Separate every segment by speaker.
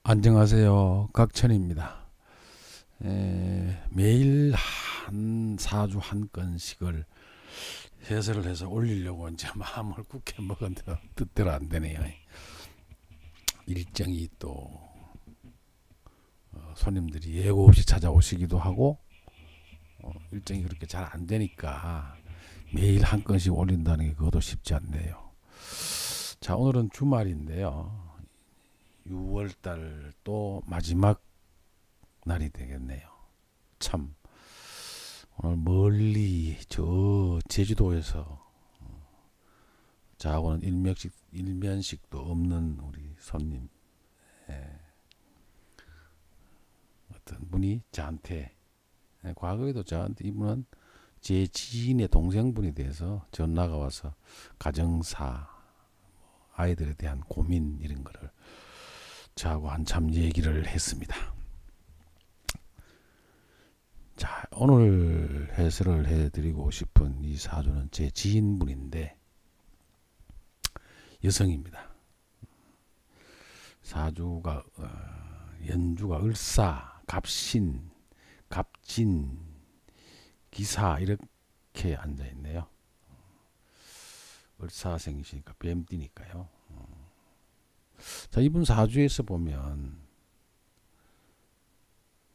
Speaker 1: 안녕하세요. 각천입니다. 매일 한 사주 한 건씩을 해설을 해서 올리려고 이제 마음을 굳게 먹었는데 뜻대로 안 되네요. 일정이 또 손님들이 예고 없이 찾아오시기도 하고 일정이 그렇게 잘 안 되니까 매일 한 건씩 올린다는 게 그것도 쉽지 않네요. 자, 오늘은 주말인데요. 6월달 또 마지막 날이 되겠네요. 참 오늘 멀리 저 제주도에서 저하고는 일면식도 없는 우리 손님 어떤 분이 저한테 과거에도 저한테 이분은 제 지인의 동생분이 돼서 전화가 와서 가정사 아이들에 대한 고민 이런 거를 저하고 한참 얘기를 했습니다. 자, 오늘 해설을 해드리고 싶은 이 사주는 제 지인분인데 여성입니다. 사주가 연주가 을사, 갑신, 갑진, 기사 이렇게 앉아있네요. 을사생이시니까 뱀띠니까요. 자, 이분 사주에서 보면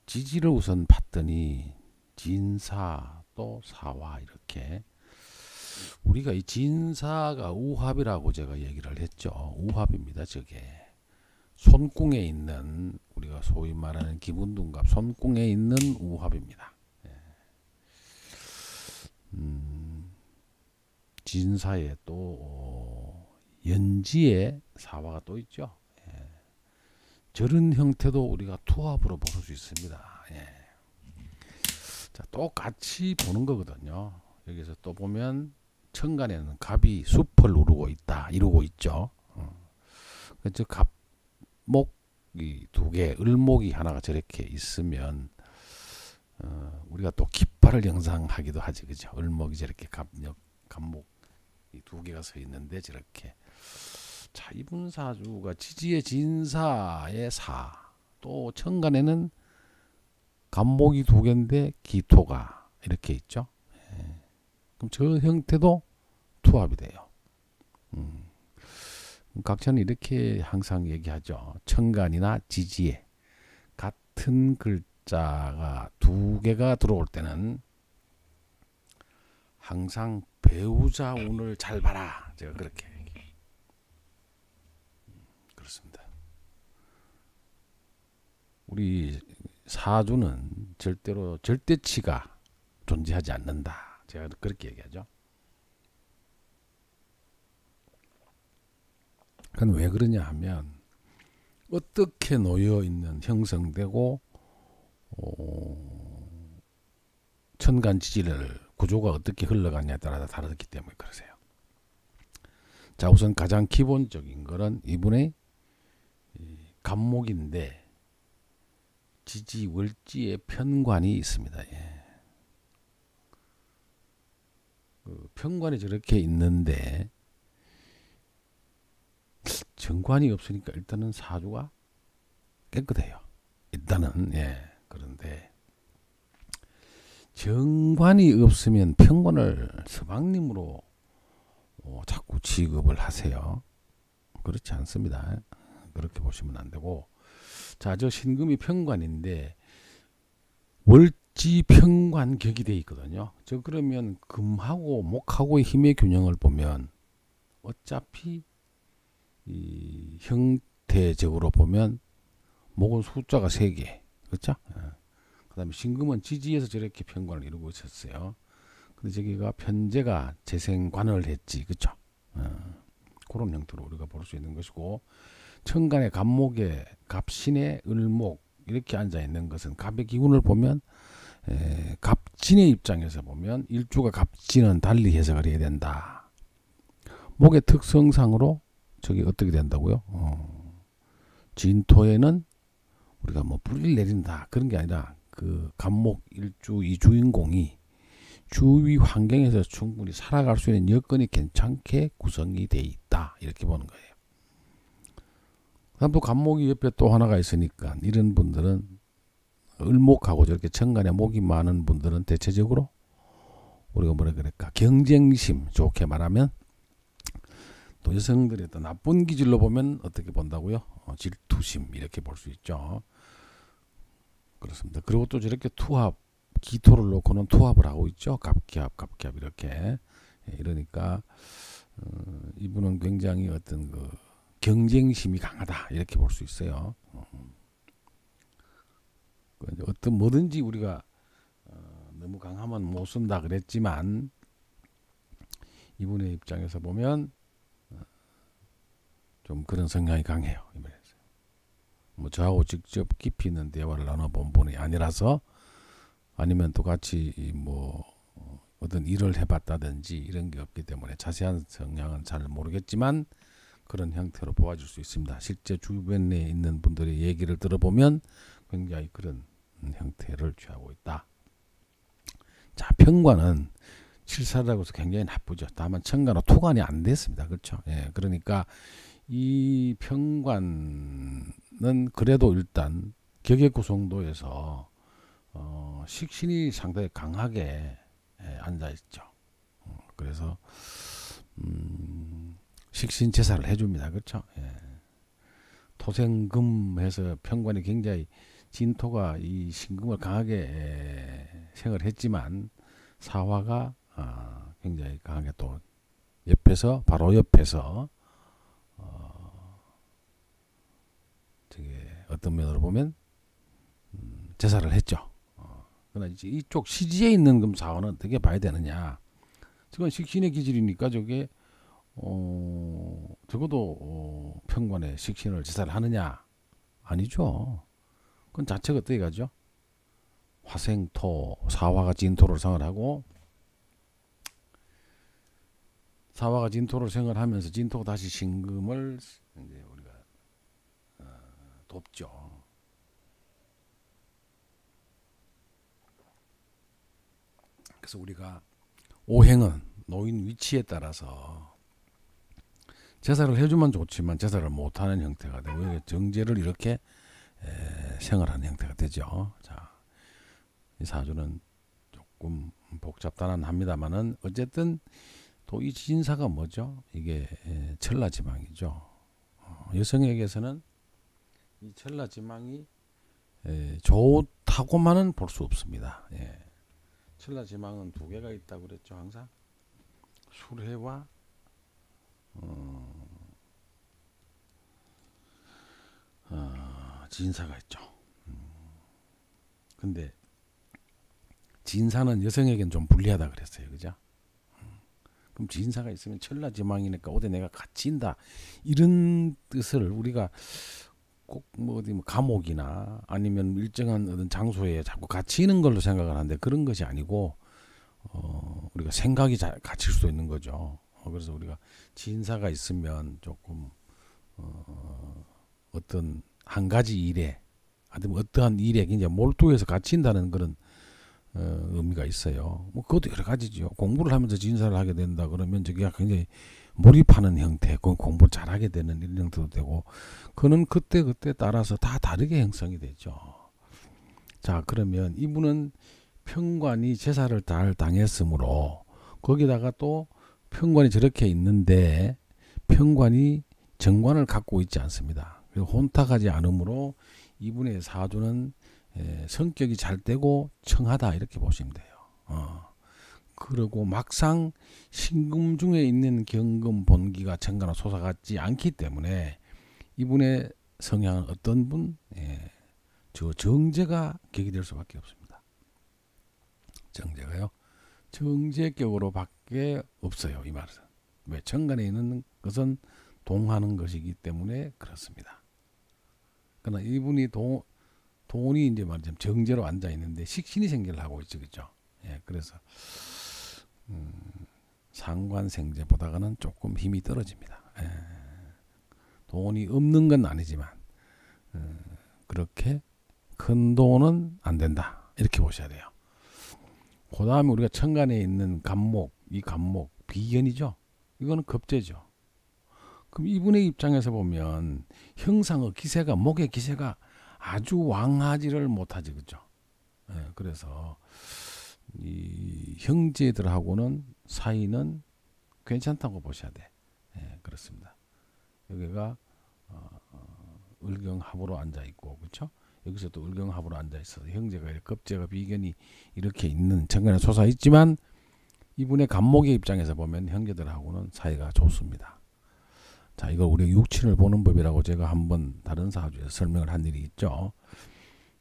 Speaker 1: 지지를 우선 봤더니 진사 또 사화 이렇게 우리가 이 진사가 우합이라고 제가 얘기를 했죠. 우합입니다. 저게 손궁에 있는 우리가 소위 말하는 기분둔갑 손궁에 있는 우합입니다. 진사에 또 연지에 사화가 또 있죠. 저런 형태도 우리가 투합으로 볼 수 있습니다. 자, 똑같이 보는 거거든요. 여기서 또 보면 천간에는 갑이 숲을 이루고 있죠. 저 갑목이 두 개, 을목이 하나가 저렇게 있으면 우리가 또 깃발을 형상하기도 하지, 그죠? 을목이 저렇게 갑목 두 개가 서 있는데 저렇게. 자, 이분 사주가 지지의 진사의 사, 또 천간에는 갑목이 두 개인데 기토가 이렇게 있죠. 그럼 저 형태도 투합이 돼요. 각자는 이렇게 항상 얘기하죠. 천간이나 지지에 같은 글자가 두 개가 들어올 때는 항상 배우자 운을 잘 봐라. 제가 그렇게 그렇습니다. 우리 사주는 절대로 절대치가 존재하지 않는다. 제가 그렇게 얘기하죠. 그건 왜 그러냐 하면 어떻게 놓여 있는 형성되고 천간 지지를 구조가 어떻게 흘러가냐에 따라 다르기 때문에 그러세요. 자, 우선 가장 기본적인 거는 이분의 갑목인데 지지 월지에 편관이 있습니다. 그 편관이 저렇게 있는데 정관이 없으니까 일단은 사주가 깨끗해요. 일단은 그런데 정관이 없으면 편관을 서방님으로 자꾸 취급을 하세요. 그렇지 않습니다. 그렇게 보시면 안 되고, 자, 저 신금이 편관인데 월지 편관 격이 돼 있거든요. 저 그러면 금하고 목하고의 힘의 균형을 보면 어차피 이 형태적으로 보면 목은 숫자가 3개, 그렇죠? 그 다음에 신금은 지지에서 저렇게 편관을 이루고 있었어요. 근데 저기가 편제가 재생관을 했지, 그렇죠? 그런 형태로 우리가 볼 수 있는 것이고, 천간의 갑목에 갑신의 을목 이렇게 앉아 있는 것은 갑의 기운을 보면 갑진의 입장에서 보면 일주가 갑진은 달리 해석을 해야 된다. 목의 특성상으로 저기 어떻게 된다고요? 진토에는 우리가 뭐 뿌리를 내린다 그런 게 아니라 그 갑목 일주 이 주인공이 주위 환경에서 충분히 살아갈 수 있는 여건이 괜찮게 구성이 돼 있다 이렇게 보는 거예요. 그다음 또 간목이 옆에 또 하나가 있으니까 이런 분들은 을목하고 저렇게 천간에 목이 많은 분들은 대체적으로 우리가 뭐라 그럴까 경쟁심 좋게 말하면 또 여성들의 또 나쁜 기질로 보면 어떻게 본다고요? 질투심 이렇게 볼 수 있죠. 그렇습니다. 그리고 또 저렇게 투합 기토를 놓고는 투합을 하고 있죠. 갑기합 이렇게 이러니까 이분은 굉장히 어떤 그 경쟁심이 강하다 이렇게 볼 수 있어요. 어떤 뭐든지 우리가 너무 강하면 못 쓴다 그랬지만 이분의 입장에서 보면 좀 그런 성향이 강해요. 뭐 저하고 직접 깊이 있는 대화를 나눠본 분이 아니라서 아니면 또 같이 뭐 어떤 일을 해봤다든지 이런 게 없기 때문에 자세한 성향은 잘 모르겠지만 그런 형태로 보아줄 수 있습니다. 실제 주변에 있는 분들의 얘기를 들어보면 굉장히 그런 형태를 취하고 있다. 자, 편관은 칠사라고 해서 굉장히 나쁘죠. 다만 천간으로 토관이 안 됐습니다. 그렇죠? 예, 그러니까 이 편관은 그래도 일단 격의 구성도에서 식신이 상당히 강하게 앉아 있죠. 그래서 식신 제사를 해줍니다. 그렇죠? 예. 토생금해서 편관이 굉장히 진토가 이 신금을 강하게 생을 했지만 사화가 굉장히 강하게 또 옆에서 바로 옆에서 되게 어떤 면으로 보면 제사를 했죠. 그러나 이제 이쪽 시지에 있는 금 사화는 어떻게 봐야 되느냐? 지금 식신의 기질이니까 저게 적어도 편관에 식신을 제사를 하느냐? 아니죠. 그건 자체가 어떻게 가죠? 화생토, 사화가 진토를 생을 하고 사화가 진토를 생을 하면서 진토가 다시 신금을 이제 우리가 돕죠. 그래서 우리가 오행은 노인 위치에 따라서 제사를 해주면 좋지만 제사를 못하는 형태가 되고 정제를 이렇게 생활하는 형태가 되죠. 자, 이 사주는 조금 복잡다난합니다만은 어쨌든 또 이 진사가 뭐죠? 이게 천라지망이죠. 여성에게서는 이 천라지망이 좋다고만은 볼 수 없습니다. 예. 천라지망은 두 개가 있다고 그랬죠. 항상 술해와 진사가 있죠. 근데 진사는 여성에겐 좀 불리하다 그랬어요. 그죠? 그럼 진사가 있으면 천라지망이니까 어디 내가 갇힌다 이런 뜻을 우리가 꼭 뭐 어디 뭐 감옥이나 아니면 일정한 어떤 장소에 자꾸 갇히는 걸로 생각을 하는데 그런 것이 아니고 우리가 생각이 갇힐 수도 있는 거죠. 그래서 우리가 진사가 있으면 조금 어떤 한 가지 일에 아니면 어떠한 일에 굉장히 몰두해서 갇힌다는 그런 의미가 있어요. 뭐 그것도 여러 가지죠. 공부를 하면서 진사를 하게 된다 그러면 저기가 굉장히 몰입하는 형태, 공부를 잘하게 되는 이런 형태도 되고, 그는 그때 따라서 다 다르게 형성이 되죠. 자, 그러면 이분은 편관이 제사를 잘 당했으므로 거기다가 또 편관이 저렇게 있는데 편관이 정관을 갖고 있지 않습니다. 그리고 혼탁하지 않으므로 이분의 사주는 성격이 잘 되고 청하다 이렇게 보시면 돼요. 그리고 막상 신금 중에 있는 경금 본기가 천간으로 솟아가지 않기 때문에 이분의 성향은 어떤 분? 저 정제가 격이 될 수밖에 없습니다. 정제가요. 정제격으로 밖에 없어요. 이 말은. 왜? 천간에 있는 것은 동하는 것이기 때문에 그렇습니다. 그러나 이분이 돈이 이제 말하자면 정제로 앉아 있는데 식신이 생기를 하고 있죠. 그죠? 예, 그래서 상관생제보다는 조금 힘이 떨어집니다. 돈이 없는 건 아니지만 그렇게 큰 돈은 안 된다 이렇게 보셔야 돼요. 그 다음에 우리가 천간에 있는 간목, 이 간목 비견이죠. 이거는 겁재죠. 그럼 이분의 입장에서 보면 형상의 기세가, 목의 기세가 아주 왕하지를 못하지, 그죠? 예, 그래서 이 형제들하고는 사이는 괜찮다고 보셔야 돼. 예, 그렇습니다. 여기가 을경합으로 앉아 있고, 그렇죠? 여기서 또 을경합으로 앉아 있어서 형제가 급제가 비견이 이렇게 있는 정관에 솟아 있지만 이분의 간목의 입장에서 보면 형제들하고는 사이가 좋습니다. 자, 이걸 우리 육친을 보는 법이라고 제가 한번 다른 사주에서 설명을 한 일이 있죠.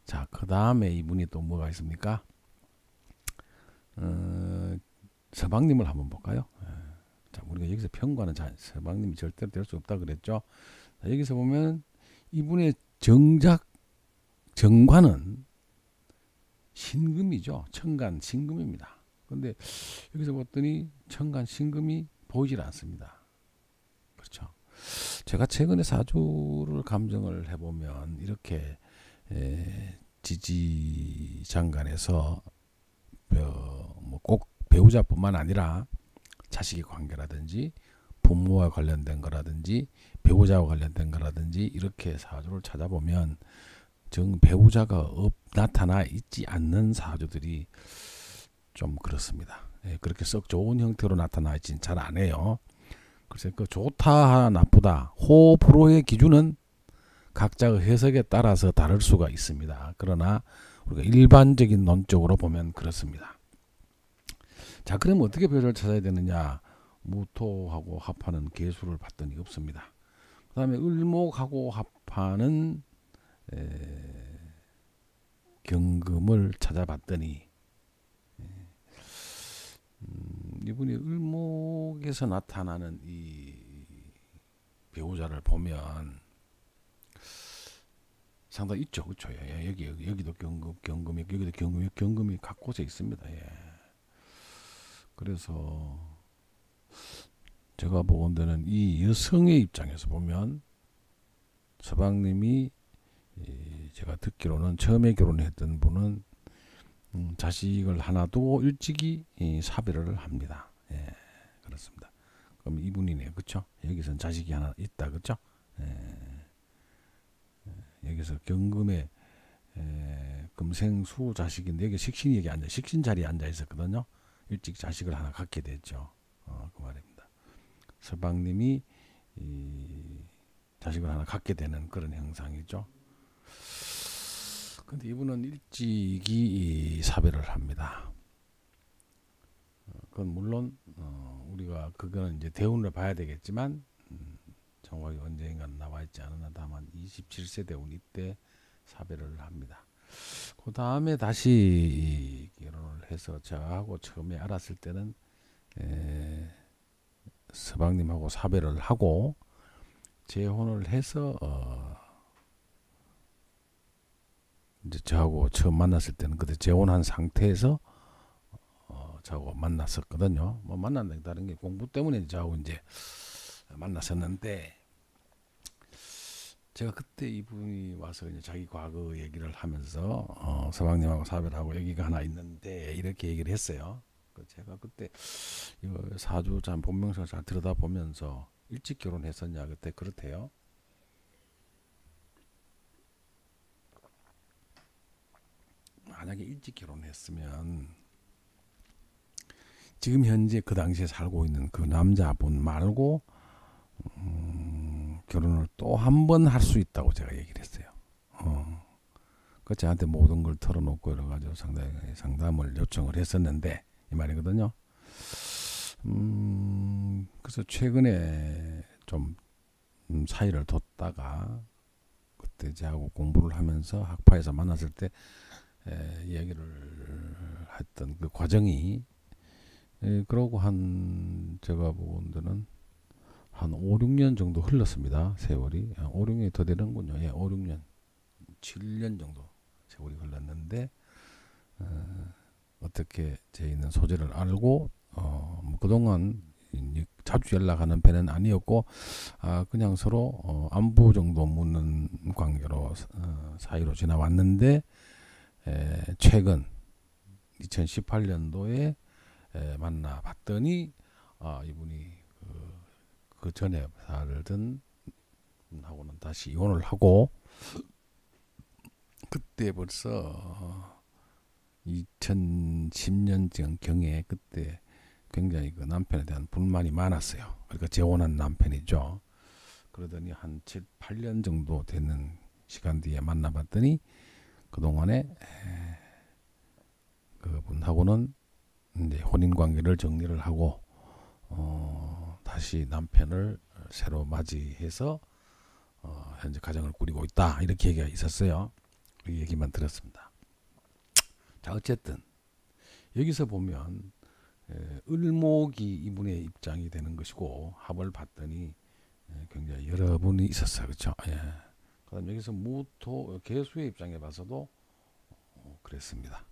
Speaker 1: 자, 그 다음에 이분이 또 뭐가 있습니까? 서방님을 한번 볼까요? 자, 우리가 여기서 편과는 서방님이 절대로 될 수 없다 그랬죠. 자, 여기서 보면 이분의 정작 정관은 신금이죠. 천간 신금입니다. 근데 여기서 봤더니 천간 신금이 보이질 않습니다. 그렇죠. 제가 최근에 사주를 감정을 해보면 이렇게 지지장간에서 꼭 배우자뿐만 아니라 자식의 관계라든지 부모와 관련된 거라든지 배우자와 관련된 거라든지 이렇게 사주를 찾아보면 배우자가 나타나 있지 않는 사주들이 좀 그렇습니다. 예, 그렇게 썩 좋은 형태로 나타나 있지는 잘 안 해요. 그래서 그 좋다 나쁘다 호불호의 기준은 각자의 해석에 따라서 다를 수가 있습니다. 그러나 우리가 일반적인 논적으로 보면 그렇습니다. 자, 그럼 어떻게 배우자를 찾아야 되느냐? 무토하고 합하는 개수를 봤더니 없습니다. 그 다음에 을목하고 합하는 경금을 찾아봤더니 이분이 을목에서 나타나는 이 배우자를 보면 상당히 있죠, 그렇죠? 예, 여기도 경금이 여기도 경금이 각 곳에 있습니다. 예. 그래서 제가 보건대는 이 여성의 입장에서 보면 서방님이 제가 듣기로는 처음에 결혼했던 분은 자식을 하나 두고 일찍이 사별을 합니다. 예, 그렇습니다. 그럼 이분이네요, 그렇죠? 여기선 자식이 하나 있다, 그렇죠? 여기서 경금에 금생수 자식인데 여기 식신이 여기 앉아 식신 자리에 앉아 있었거든요. 일찍 자식을 하나 갖게 됐죠. 그 말입니다. 서방님이 자식을 하나 갖게 되는 그런 형상이죠. 근데 이분은 일찍이 사별을 합니다. 그건 물론 우리가 그거는 이제 대운을 봐야 되겠지만 정확히 언젠가 나와 있지 않으나 다만 27세 대운 이때 사별을 합니다. 그 다음에 다시 결혼을 해서 저하고 처음에 알았을 때는 서방님하고 사별을 하고 재혼을 해서 이제 저하고 처음 만났을 때는 그때 재혼한 상태에서 저하고 만났었거든요. 뭐 만난다는 다른 게 공부 때문에 저하고 이제 만났었는데 제가 그때 이분이 와서 이제 자기 과거 얘기를 하면서 서방님하고 사별하고 얘기가 하나 있는데 이렇게 얘기를 했어요. 제가 그때 이거 사주 참 본명을 잘 들여다보면서 일찍 결혼했었냐 그때 그렇대요. 만약에 일찍 결혼했으면 지금 현재 그 당시에 살고 있는 그 남자분 말고 결혼을 또 한 번 할 수 있다고 제가 얘기를 했어요. 그 저한테 모든 걸 털어놓고 여러 가지 상담을 요청을 했었는데 이 말이거든요. 그래서 최근에 좀 사이를 뒀다가 그때 저하고 공부를 하면서 학파에서 만났을 때 이야기를 했던 그 과정이 그러고 제가 보건대는 한 5, 6년 정도 흘렀습니다. 세월이 5, 6년이 더 되는군요. 예, 5, 6년 7년 정도 세월이 흘렀는데 어떻게 제 있는 소재를 알고 뭐 그동안 자주 연락하는 편은 아니었고 그냥 서로 안부 정도 묻는 관계로 사이로 지나왔는데 최근 2018년도에 만나봤더니 이분이 그 전에 살던 분하고는 다시 이혼을 하고, 그때 벌써 2010년 경에 그때 굉장히 그 남편에 대한 불만이 많았어요. 그러니까 재혼한 남편이죠. 그러더니 한 7, 8년 정도 되는 시간 뒤에 만나봤더니 그동안에 그분하고는 이제 혼인 관계를 정리를 하고 다시 남편을 새로 맞이해서 현재 가정을 꾸리고 있다, 이렇게 얘기가 있었어요. 그 얘기만 들었습니다. 자, 어쨌든 여기서 보면 을목이 이분의 입장이 되는 것이고, 합을 봤더니 굉장히 여러 분이 있었어요. 그렇죠? 예. 그다음 여기서 무토 개수의 입장에 봐서도 그랬습니다.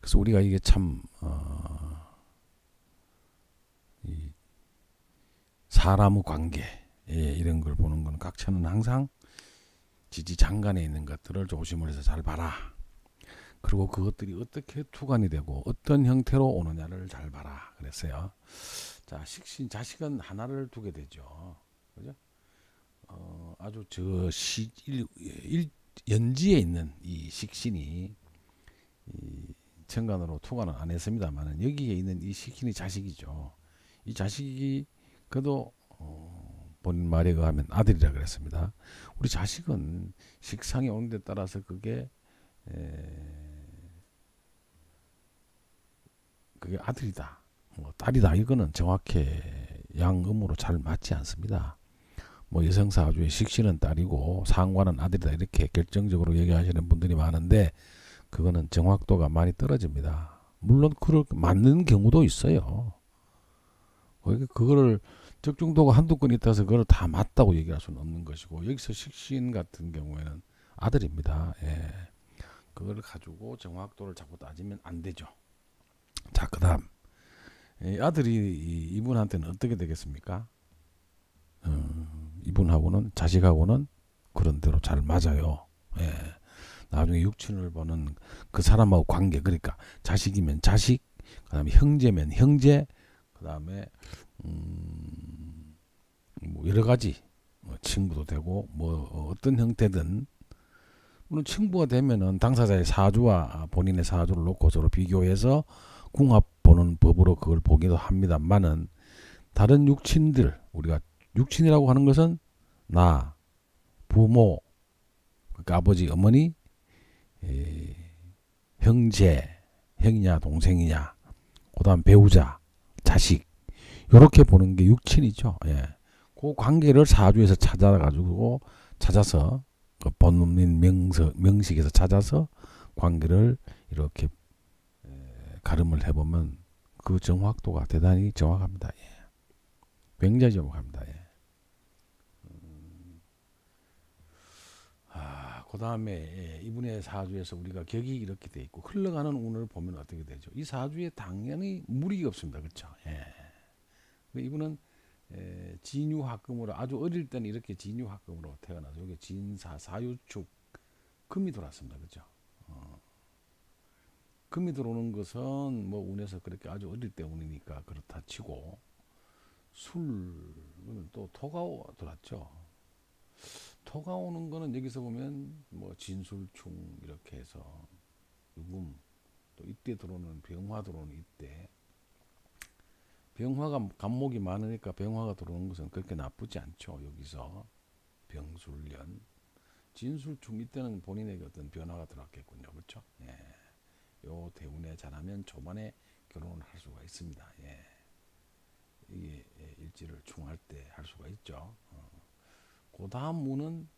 Speaker 1: 그래서 우리가 이게 참 이 사람의 관계, 이런 걸 보는 건 각처는 항상 지지장간에 있는 것들을 조심을 해서 잘 봐라. 그리고 그것들이 어떻게 투관이 되고 어떤 형태로 오느냐를 잘 봐라 그랬어요. 자, 식신 자식은 하나를 두게 되죠. 그죠? 아주 연지에 있는 이 식신이 이 천간으로 투관은 안 했습니다만, 여기에 있는 이 식신이 자식이죠. 이 자식이 그래도 본인 말에 의하면 아들이라 그랬습니다. 우리 자식은 식상에 오는 데 따라서 그게 아들이다, 뭐 딸이다, 이거는 정확히 양음으로 잘 맞지 않습니다. 뭐 여성사주의 식신은 딸이고 상관은 아들이다, 이렇게 결정적으로 얘기하시는 분들이 많은데 그거는 정확도가 많이 떨어집니다. 물론 그럴 맞는 경우도 있어요. 그거를 적중도가 한두 건 있다서 그걸 다 맞다고 얘기할 수는 없는 것이고, 여기서 식신 같은 경우에는 아들입니다. 예. 그걸 가지고 정확도를 자꾸 따지면 안 되죠. 자, 그 다음 아들이 이분한테는 어떻게 되겠습니까? 이분하고는 자식하고는 그런 대로 잘 맞아요. 예. 나중에 육친을 보는 그 사람하고 관계, 그러니까 자식이면 자식, 그 다음에 형제면 형제, 그 다음에 뭐 여러 가지 친구도 되고 뭐 어떤 형태든, 물론 친구가 되면은 당사자의 사주와 본인의 사주를 놓고 서로 비교해서 궁합 보는 법으로 그걸 보기도 합니다만은, 다른 육친들, 우리가 육친이라고 하는 것은 나, 부모, 그러니까 아버지, 어머니, 형제, 형이냐 동생이냐, 그다음 배우자, 자식, 이렇게 보는 게 육친이죠. 예. 그 관계를 사주에서 찾아서 그 본인 명식에서 찾아서 관계를 이렇게 가름을 해보면 그 정확도가 대단히 정확합니다. 예. 굉장히 정확합니다. 예. 그 다음에 이분의 사주에서 우리가 격이 이렇게 돼 있고 흘러가는 운을 보면 어떻게 되죠? 이 사주에 당연히 무리가 없습니다. 그렇죠? 예. 이분은 진유합금으로 아주 어릴 때는 이렇게 진유합금으로 태어나서 여기 진사 사유축 금이 돌았습니다. 그렇죠? 금이 들어오는 것은 뭐 운에서 그렇게 아주 어릴 때 운이니까 그렇다 치고, 술은 또 토가 돌았죠. 토가 오는 거는 여기서 보면 뭐 진술충 이렇게 해서 유금, 또 이때 들어오는 병화 들어오는 이때, 병화가 간목이 많으니까 병화가 들어오는 것은 그렇게 나쁘지 않죠. 여기서 병술년, 진술충 이때는 본인에게 어떤 변화가 들어왔겠군요. 그렇죠? 예. 요 대운에 잘하면 초반에 결혼을 할 수가 있습니다. 예. 이게 일지를 충할 때 할 수가 있죠. 그 다음 문은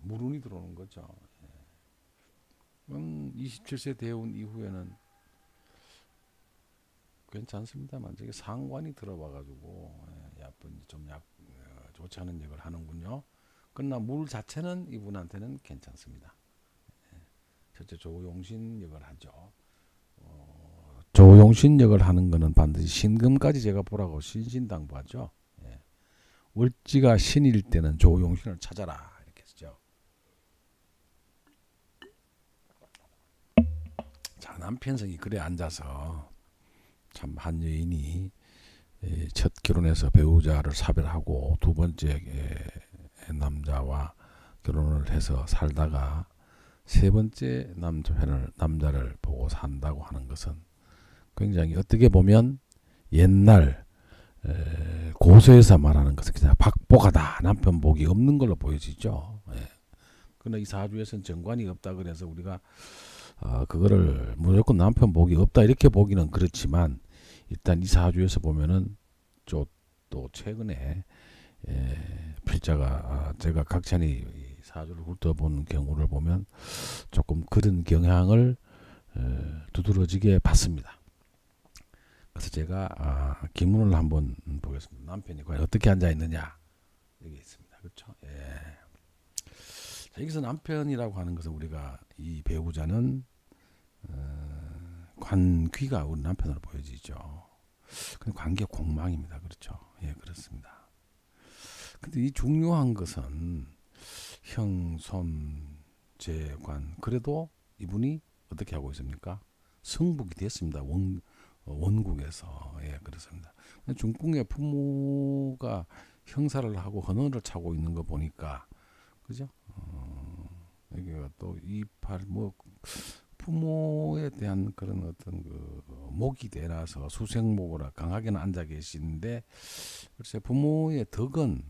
Speaker 1: 물운이 들어오는 거죠. 27세 대운 이후에는 괜찮습니다만 저게 상관이 들어와가지고 좀 좋지 않은 역을 하는군요. 그러나 물 자체는 이분한테는 괜찮습니다. 첫째 조용신 역을 하죠. 조용신 역을 하는 거는 반드시 신금까지 제가 보라고 신신당부하죠. 예. 월지가 신일 때는 조용신을 찾아라, 이렇게 쓰죠. 자, 남편성이 그래 앉아서 참 한 여인이 첫 결혼해서 배우자를 사별하고 두 번째 남자와 결혼을 해서 살다가 세 번째 남자를 보고 산다고 하는 것은 굉장히 어떻게 보면 옛날 고서에서 말하는 것은 그냥 박복하다, 남편 복이 없는 걸로 보여지죠. 예. 그러나 이 사주에서는 정관이 없다 그래서 우리가 그거를 무조건 남편 복이 없다 이렇게 보기는 그렇지만 일단 이 사주에서 보면은 또 최근에 필자가 제가 각찬이 사주를 훑어본 경우를 보면 조금 그런 경향을 두드러지게 봤습니다. 그래서 제가 기문을 한번 보겠습니다. 남편이 과연 어떻게 앉아 있느냐 여기 있습니다. 그렇죠? 예. 자, 여기서 남편이라고 하는 것은 우리가 이 배우자는 관귀가 우리 남편으로 보여지죠. 근데 관계 공망입니다. 그렇죠? 예, 그렇습니다. 근데 이 중요한 것은 형, 손, 재, 관. 그래도 이분이 어떻게 하고 있습니까? 성북이 됐습니다. 원국에서. 예, 그렇습니다. 중궁의 부모가 형사를 하고 헌원을 차고 있는 거 보니까, 그죠? 여기가 또 이팔, 부모에 대한 그런 어떤 그 목이 되라서 수생목으로 강하게는 앉아 계시는데, 글쎄 부모의 덕은,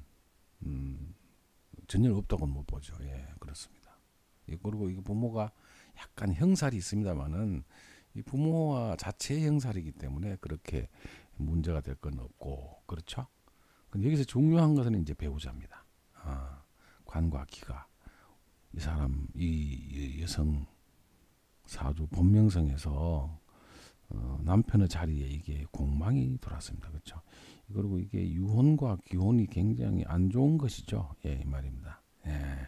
Speaker 1: 전혀 없다고는 못 보죠. 예, 그렇습니다. 그리고 이 부모가 약간 형살이 있습니다만은 이 부모와 자체의 형살이기 때문에 그렇게 문제가 될 건 없고, 그렇죠? 근데 여기서 중요한 것은 이제 배우자입니다. 관과 기가 이 사람 이 여성 사주 본명성에서 남편의 자리에 이게 공망이 들어왔습니다. 그렇죠? 그리고 이게 유혼과 기혼이 굉장히 안 좋은 것이죠. 예, 이 말입니다. 예.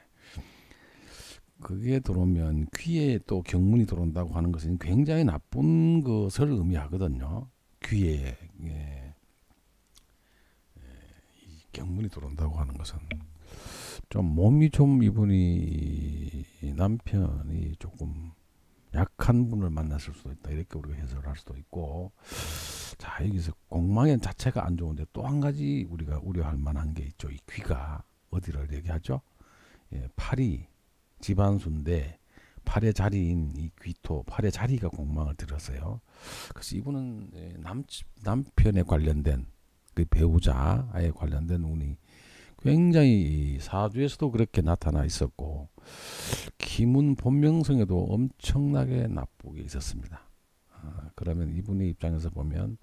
Speaker 1: 그게 들어오면 귀에 또 경문이 들어온다고 하는 것은 굉장히 나쁜 것을 의미하거든요. 귀에 이 경문이 들어온다고 하는 것은 좀 몸이 좀 이분이 남편이 조금 약한 분을 만났을 수도 있다. 이렇게 우리가 해석할 수도 있고, 자 여기서 공망의 자체가 안 좋은데 또 한 가지 우리가 우려할 만한 게 있죠. 이 귀가 어디를 얘기하죠? 예, 팔이 집안수인데 팔의 자리인 이 귀토, 팔의 자리가 공망을 들었어요. 그래서 이분은 남편에 관련된 그 배우자에 관련된 운이 굉장히 사주에서도 그렇게 나타나 있었고 기문 본명성에도 엄청나게 나쁘게 있었습니다. 그러면 이분의 입장에서 보면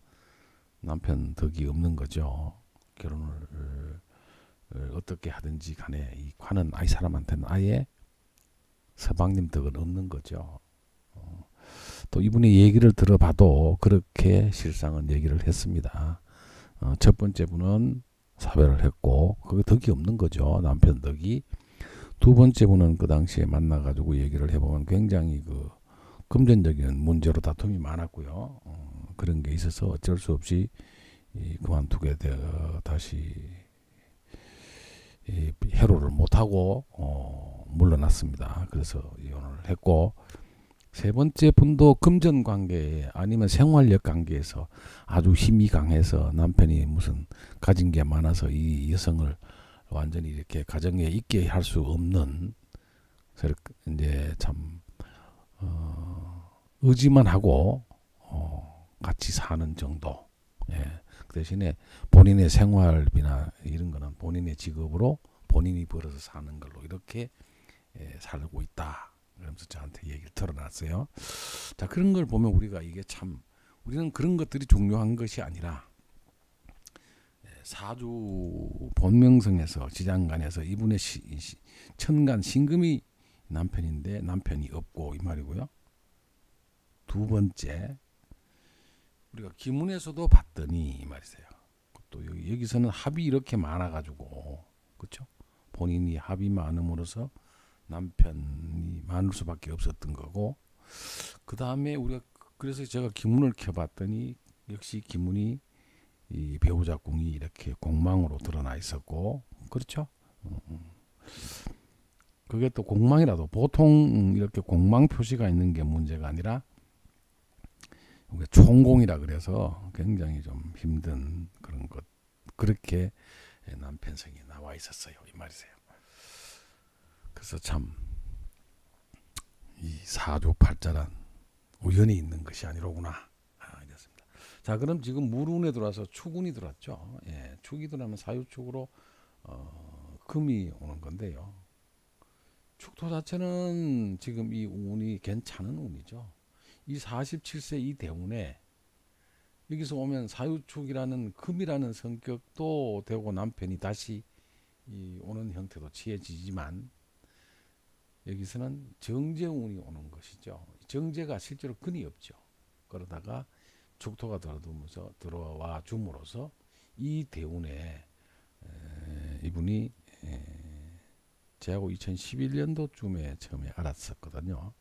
Speaker 1: 남편 덕이 없는 거죠. 결혼을 어떻게 하든지 간에 이 관은 이 사람한테는 아예 서방님 덕은 없는 거죠. 또 이분의 얘기를 들어봐도 그렇게 실상은 얘기를 했습니다. 첫 번째 분은 사별을 했고 그게 덕이 없는 거죠. 남편 덕이. 두 번째 분은 그 당시에 만나가지고 얘기를 해보면 굉장히 그 금전적인 문제로 다툼이 많았고요. 그런 게 있어서 어쩔 수 없이 그만두게 되어 다시 해로를 못하고 물러났습니다. 그래서 이혼을 했고 세 번째 분도 금전 관계에 아니면 생활력 관계에서 아주 힘이 강해서 남편이 무슨 가진 게 많아서 이 여성을 완전히 이렇게 가정에 있게 할 수 없는 이제 참 의지만 하고 같이 사는 정도. 예. 그 대신에 본인의 생활비나 이런 거는 본인의 직업으로 본인이 벌어서 사는 걸로 이렇게 살고 있다. 그러면서 저한테 얘기를 털어놨어요. 자, 그런 걸 보면 우리가 이게 참 우리는 그런 것들이 중요한 것이 아니라 사주 본명성에서 지장간에서 이분의 천간 신금이 남편인데 남편이 없고 이 말이고요. 두 번째 우리가 기문에서도 봤더니 이 말이세요. 또 여기서는 합이 이렇게 많아가지고 그렇죠? 본인이 합이 많음으로써 남편이 많을 수밖에 없었던 거고 그 다음에 우리가 그래서 제가 기문을 켜봤더니 역시 기문이 이 배우자 궁이 이렇게 공망으로 드러나 있었고 그렇죠? 그게 또 공망이라도 보통 이렇게 공망 표시가 있는 게 문제가 아니라 총공이라 그래서 굉장히 좀 힘든 그런 것, 그렇게 남편성이 나와 있었어요, 이 말이세요. 그래서 참 이 사주팔자란 우연히 있는 것이 아니로구나, 이랬습니다. 자, 그럼 지금 물운에 들어와서 축운이 들어왔죠. 예, 축이 들어오면 사유축으로 금이 오는 건데요. 축토 자체는 지금 이 운이 괜찮은 운이죠. 이 47세 이 대운에 여기서 오면 사유축이라는 금이라는 성격도 되고 남편이 다시 이 오는 형태도 취해지지만, 여기서는 정제운이 오는 것이죠. 정제가 실제로 근이 없죠. 그러다가 축토가 들어와 줌으로써 이 대운에 이분이 제하고 2011년도쯤에 처음에 알았었거든요.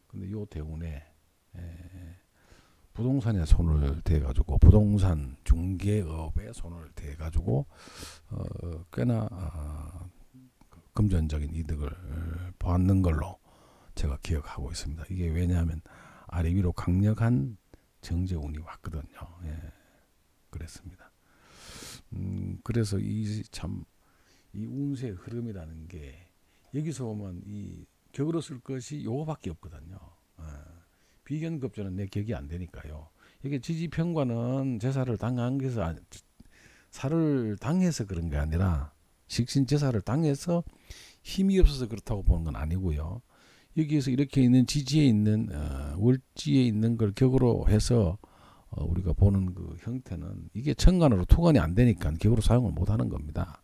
Speaker 1: 근데 요 대운에 부동산에 손을 대가지고, 부동산 중개업에 손을 대가지고 꽤나 금전적인 이득을 받는 걸로 제가 기억하고 있습니다. 이게 왜냐하면 아래 위로 강력한 정제운이 왔거든요. 예, 그랬습니다. 그래서 이 운세의 흐름이라는 게 여기서 보면 이 격으로 쓸 것이 요거밖에 없거든요. 비견급조는 내 격이 안 되니까요. 이게 지지평과는 제사를 당해서, 살을 당해서 그런 게 아니라 식신제사를 당해서 힘이 없어서 그렇다고 보는 건 아니고요. 여기에서 이렇게 있는 지지에 있는 월지에 있는 걸 격으로 해서 우리가 보는 그 형태는 이게 천간으로 투간이 안 되니까 격으로 사용을 못 하는 겁니다.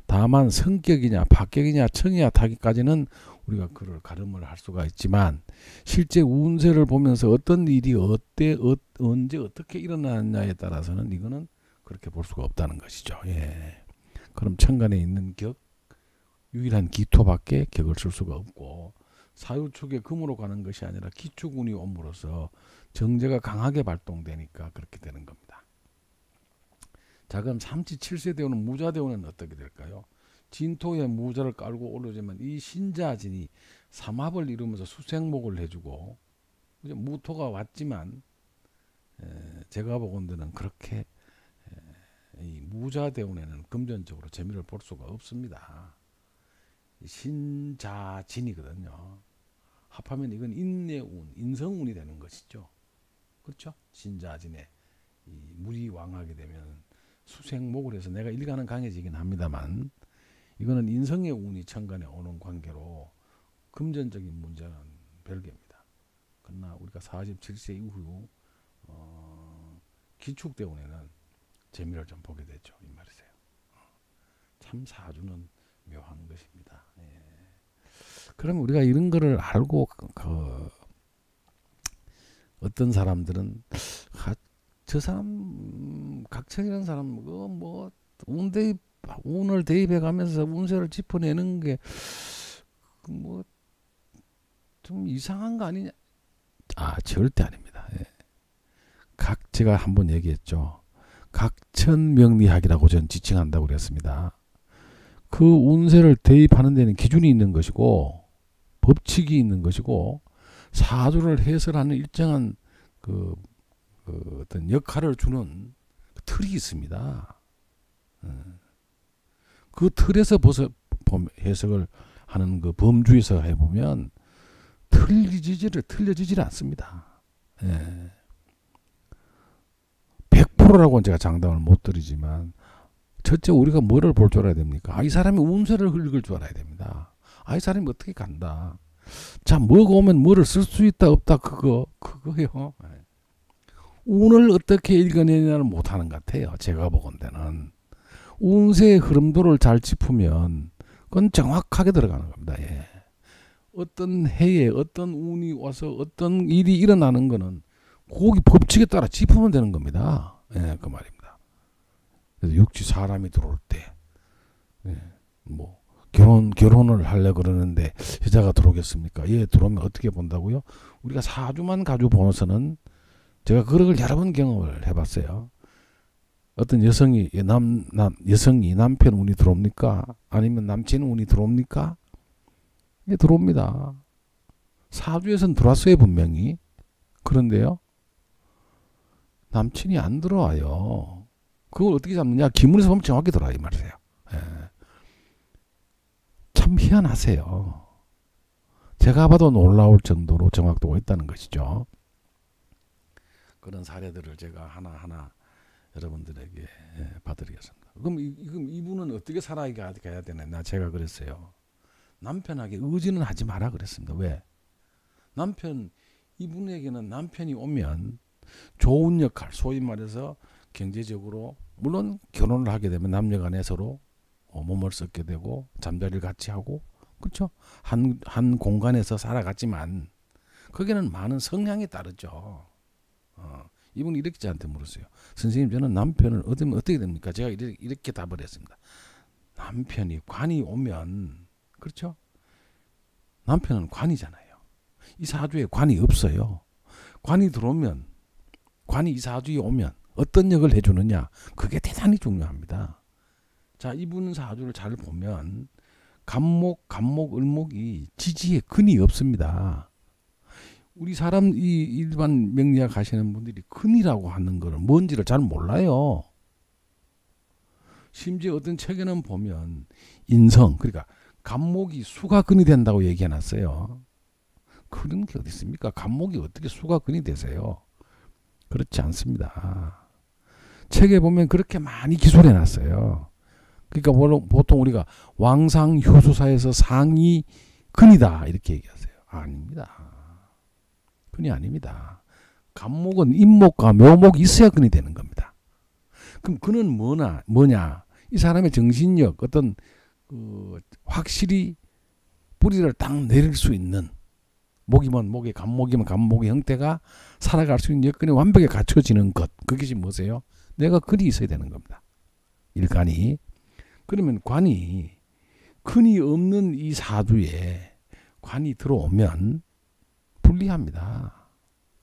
Speaker 1: 다만 성격이냐 박격이냐 청이냐 타기까지는 우리가 그를 가름을 할 수가 있지만, 실제 운세를 보면서 어떤 일이 언제 어떻게 일어나느냐에 따라서는 이거는 그렇게 볼 수가 없다는 것이죠. 예. 그럼 천간에 있는 격, 유일한 기토밖에 격을 쓸 수가 없고, 사유축에 금으로 가는 것이 아니라 기축운이 옴으로써 정제가 강하게 발동되니까 그렇게 되는 겁니다. 자, 그럼 37세 대운은 무자 대운은 어떻게 될까요? 진토에 무자를 깔고 오르지만 이 신자진이 삼합을 이루면서 수생목을 해주고, 무토가 왔지만 제가 보건대는 그렇게 이 무자 대운에는 금전적으로 재미를 볼 수가 없습니다. 신자진이거든요. 합하면 이건 인내운, 인성운이 되는 것이죠. 그렇죠? 신자진에 이 물이 왕하게 되면 수생목을 해서 내가 일가는 강해지긴 합니다만, 이거는 인성의 운이 천간에 오는 관계로 금전적인 문제는 별개입니다. 그러나 우리가 47세 이후 기축대운에는 재미를 좀 보게 되죠, 이 말이세요. 참 사주는 묘한 것입니다. 예. 그럼 우리가 이런 거를 알고 어떤 사람들은 저 사람 각청이라는 사람 뭐 운을 대입해 가면서 운세를 짚어내는 게 뭐 좀 이상한 거 아니냐? 절대 아닙니다. 예. 제가 한번 얘기했죠. 각천명리학이라고 저는 지칭한다고 그랬습니다. 그 운세를 대입하는 데는 기준이 있는 것이고 법칙이 있는 것이고 사주를 해설하는 일정한 어떤 역할을 주는 틀이 있습니다. 그 틀에서 해석을 하는 그 범주에서 해보면 틀려지질 않습니다. 예. 100%라고는 제가 장담을 못 드리지만, 첫째 우리가 뭐를 볼 줄 알아야 됩니까? 이 사람이 운세를 읽을 줄 알아야 됩니다. 이 사람이 어떻게 간다. 자, 뭐가 오면 뭐를 쓸 수 있다 없다 그거요. 운을 어떻게 읽어내냐를 못하는 것 같아요. 제가 보건대는 운세의 흐름도를 잘 짚으면 그건 정확하게 들어가는 겁니다. 예. 어떤 해에 어떤 운이 와서 어떤 일이 일어나는 거는 거기 법칙에 따라 짚으면 되는 겁니다. 예, 그 말입니다. 그래서 역시 사람이 들어올 때, 뭐 결혼을 하려 그러는데 여자가 들어오겠습니까? 예, 들어오면 어떻게 본다고요? 우리가 사주만 가지고 보고서는, 제가 그걸 여러 번 경험을 해봤어요. 어떤 여성이 남편 운이 들어옵니까? 아니면 남친 운이 들어옵니까? 예, 들어옵니다. 사주에서는 들어왔어요, 분명히. 그런데요, 남친이 안 들어와요. 그걸 어떻게 잡느냐? 기문에서 보면 정확히 들어와요. 이 말이에요. 예. 참 희한하세요. 제가 봐도 놀라울 정도로 정확도가 있다는 것이죠. 그런 사례들을 제가 하나하나 여러분들에게 봐드리겠습니다. 그럼 이분은 어떻게 살아가야 되나? 제가 그랬어요. 남편에게 의지는 하지 마라 그랬습니다. 왜? 이분에게는 남편이 오면 좋은 역할, 소위 말해서 경제적으로, 물론 결혼을 하게 되면 남녀간에 서로 몸을 섞게 되고 잠자리를 같이 하고, 그렇죠? 한 공간에서 살아갔지만 거기는 많은 성향이 따르죠. 이분이 이렇게 저한테 물었어요. 선생님, 저는 남편을 얻으면 어떻게 됩니까? 제가 이렇게 답을 했습니다. 남편이 관이 오면, 그렇죠? 남편은 관이잖아요. 이 사주에 관이 없어요. 관이 들어오면, 관이 이 사주에 오면 어떤 역을 해주느냐, 그게 대단히 중요합니다. 자, 이분 사주를 잘 보면 간목, 을목이 지지에 근이 없습니다. 우리 사람, 이 일반 명리학 하시는 분들이 근이라고 하는 거를 뭔지를 잘 몰라요. 심지어 어떤 책에는 보면 인성, 그러니까 간목이 수가 근이 된다고 얘기해놨어요. 그런 게 어디 있습니까? 간목이 어떻게 수가 근이 되세요? 그렇지 않습니다. 책에 보면 그렇게 많이 기술해놨어요. 그러니까 보통 우리가 왕상효수사에서 상이 근이다 이렇게 얘기하세요. 아닙니다. 근이 아닙니다. 간목은 임목과 묘목이 있어야 근이 되는 겁니다. 그럼 근은 뭐냐? 이 사람의 정신력, 어떤 확실히 뿌리를 딱 내릴 수 있는, 목이면 목의, 간목이면 간목의 형태가 살아갈 수 있는 여건이 완벽히 갖춰지는 것. 그것이 뭐세요? 내가 근이 있어야 되는 겁니다. 일간이. 그러면 근이 없는 이 사주에 관이 들어오면 불리합니다.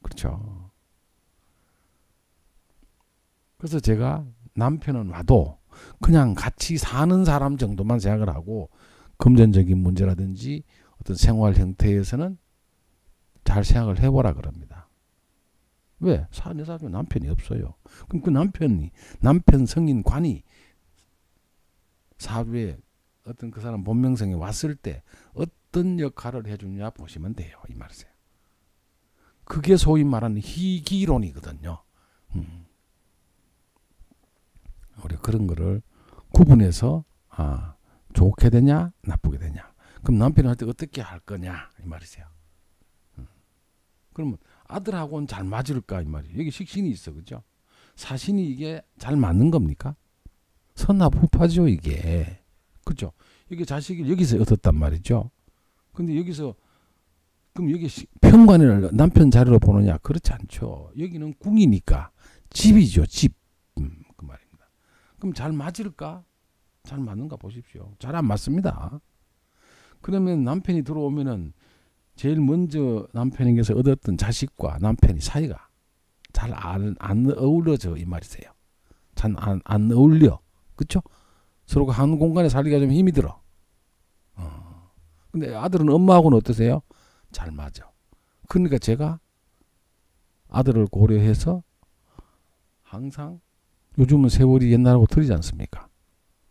Speaker 1: 그렇죠. 그래서 제가 남편은 와도 그냥 같이 사는 사람 정도만 생각을 하고, 금전적인 문제라든지 어떤 생활 형태에서는 잘 생각을 해보라 그럽니다. 왜? 내 사주에 남편이 없어요. 그럼 그 남편 성인 관이 사주에 어떤 그 사람 본명성에 왔을 때 어떤 역할을 해주냐 보시면 돼요. 이 말이세요. 그게 소위 말하는 희기론이거든요. 우리 그런 거를 구분해서 좋게 되냐 나쁘게 되냐. 그럼 남편한테 어떻게 할 거냐 이 말이세요. 그러면 아들하고는 잘 맞을까 이 말이에요. 여기 식신이 있어, 그죠? 사신이 이게 잘 맞는 겁니까? 선납후파죠 이게. 그죠? 이게 자식을 여기서 얻었단 말이죠. 근데 여기서 그럼 여기 편관을 남편 자리로 보느냐? 그렇지 않죠. 여기는 궁이니까 집이죠, 집. 그 말입니다. 그럼 잘 맞을까? 잘 맞는가 보십시오. 잘 안 맞습니다. 그러면 남편이 들어오면은 제일 먼저 남편에게서 얻었던 자식과 남편이 사이가 잘 안 어우러져 이 말이세요. 잘 안 어울려. 그렇죠? 서로가 한 공간에 살기가 좀 힘이 들어. 근데 아들은 엄마하고는 어떠세요? 잘 맞아. 그러니까 제가 아들을 고려해서 항상, 요즘은 세월이 옛날하고 틀리지 않습니까?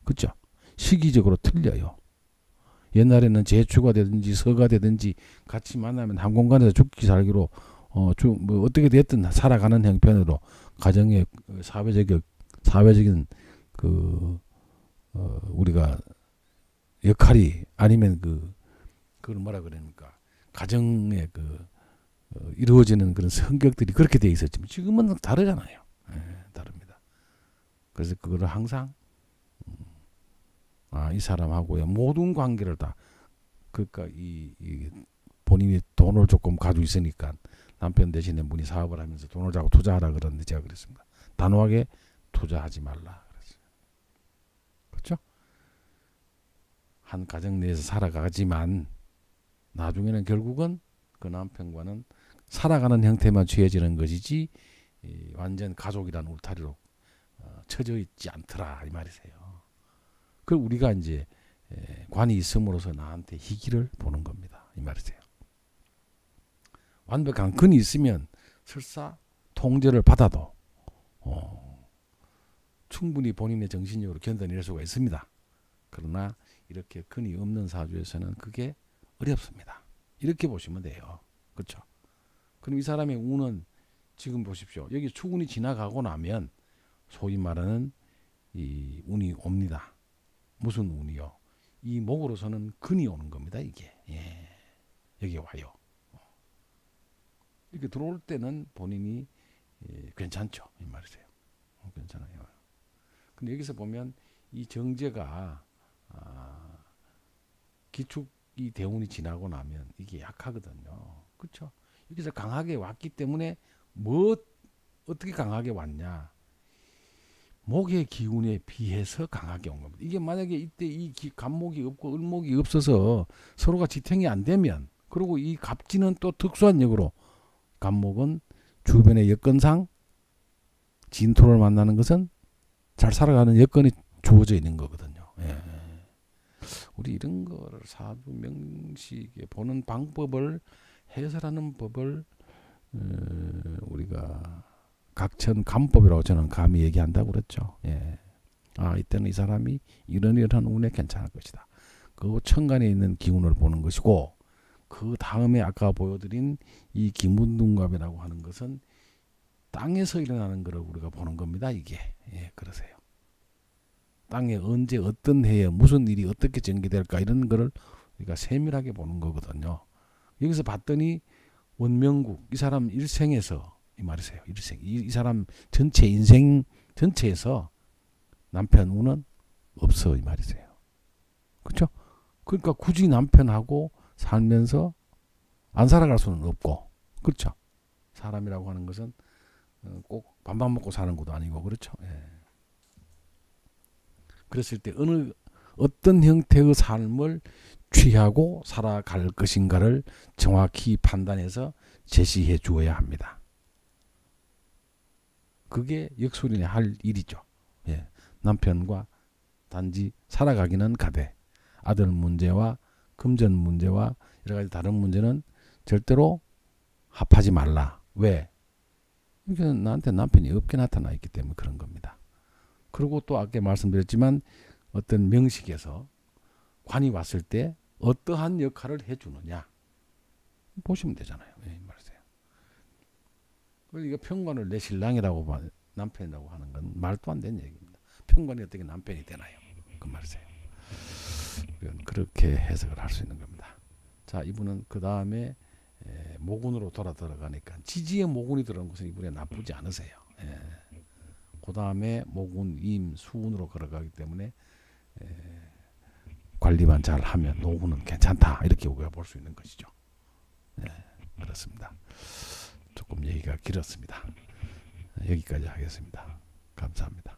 Speaker 1: 그렇죠? 시기적으로 틀려요. 옛날에는 제추가 되든지 서가 되든지 같이 만나면 한 공간에서 죽기 살기로 뭐 어떻게 됐든 살아가는 형편으로 가정의 사회적인 우리가 역할이, 아니면 그걸 뭐라 그러니까 가정의 이루어지는 그런 성격들이 그렇게 돼 있었지만 지금은 다르잖아요. 다릅니다. 그래서 그거를 항상 이 사람하고의 모든 관계를 다, 그러니까 이 본인이 돈을 조금 가지고 있으니까 남편 대신에 분이 사업을 하면서 돈을 자꾸 투자하라 그러는데 제가 그랬습니다. 단호하게 투자하지 말라 그랬어요. 그렇죠? 한 가정 내에서 살아가지만 나중에는 결국은 그 남편과는 살아가는 형태만 취해지는 것이지 완전 가족이라는 울타리로 쳐져 있지 않더라 이 말이세요. 그걸 우리가 이제 관이 있음으로써 나한테 희기를 보는 겁니다 이 말이세요. 완벽한 근이 있으면 설사 통제를 받아도 충분히 본인의 정신력으로 견뎌낼 수가 있습니다. 그러나 이렇게 근이 없는 사주에서는 그게 어렵습니다. 이렇게 보시면 돼요. 그렇죠? 그럼 이 사람의 운은 지금 보십시오. 여기 추운이 지나가고 나면 소위 말하는 이 운이 옵니다. 무슨 운이요? 이 목으로서는 근이 오는 겁니다. 이게 여기 와요. 이렇게 들어올 때는 본인이 괜찮죠. 이 말이세요. 괜찮아요. 근데 여기서 보면 이 정제가 기축이 대운이 지나고 나면 이게 약하거든요. 그렇죠? 여기서 강하게 왔기 때문에 어떻게 강하게 왔냐? 목의 기운에 비해서 강하게 온 겁니다. 이게 만약에 이때 이 간목이 없고 을목이 없어서 서로가 지탱이 안 되면, 그리고 이 갑진은 또 특수한 역으로, 간목은 주변의 여건상 진토를 만나는 것은 잘 살아가는 여건이 주어져 있는 거거든요. 우리 이런 거를 사주 명식에 보는 방법을, 해설하는 법을 우리가 각천 간법이라고 저는 감히 얘기한다고 그랬죠. 이때는 이 사람이 이런 운에 괜찮을 것이다. 그 천간에 있는 기운을 보는 것이고, 그 다음에 아까 보여드린 이 기문둥갑이라고 하는 것은 땅에서 일어나는 것을 우리가 보는 겁니다. 이게 그러세요. 땅에 언제 어떤 해에 무슨 일이 어떻게 전개될까, 이런 거를 우리가 세밀하게 보는 거거든요. 여기서 봤더니 원명국, 이 사람 일생에서, 이 말이세요. 일생, 이 사람 전체 인생 전체에서 남편 운은 없어, 이 말이세요. 그렇죠? 그러니까 굳이 남편하고 살면서 안 살아갈 수는 없고, 그렇죠? 사람이라고 하는 것은 꼭 밥만 먹고 사는 것도 아니고, 그렇죠? 그랬을 때 어떤 형태의 삶을 취하고 살아갈 것인가를 정확히 판단해서 제시해 주어야 합니다. 그게 역술인이 할 일이죠. 남편과 단지 살아가기는 가되, 아들 문제와 금전 문제와 여러 가지 다른 문제는 절대로 합하지 말라. 왜? 이게 나한테 남편이 없게 나타나 있기 때문에 그런 겁니다. 그리고 또 아까 말씀드렸지만 어떤 명식에서 관이 왔을 때 어떠한 역할을 해주느냐 보시면 되잖아요. 말이세요. 이거 편관을 내 신랑이라고 남편이라고 하는 건 말도 안 되는 얘기입니다. 편관이 어떻게 남편이 되나요? 그 말이세요. 그렇게 해석을 할 수 있는 겁니다. 자, 이분은 그 다음에 모군으로 들어가니까 지지에 모군이 들어간 것은 이분에 나쁘지 않으세요. 그 다음에 모군, 임, 수운으로 걸어가기 때문에 관리만 잘 하면 노후는 괜찮다, 이렇게 우리가 볼 수 있는 것이죠. 그렇습니다. 조금 얘기가 길었습니다. 여기까지 하겠습니다. 감사합니다.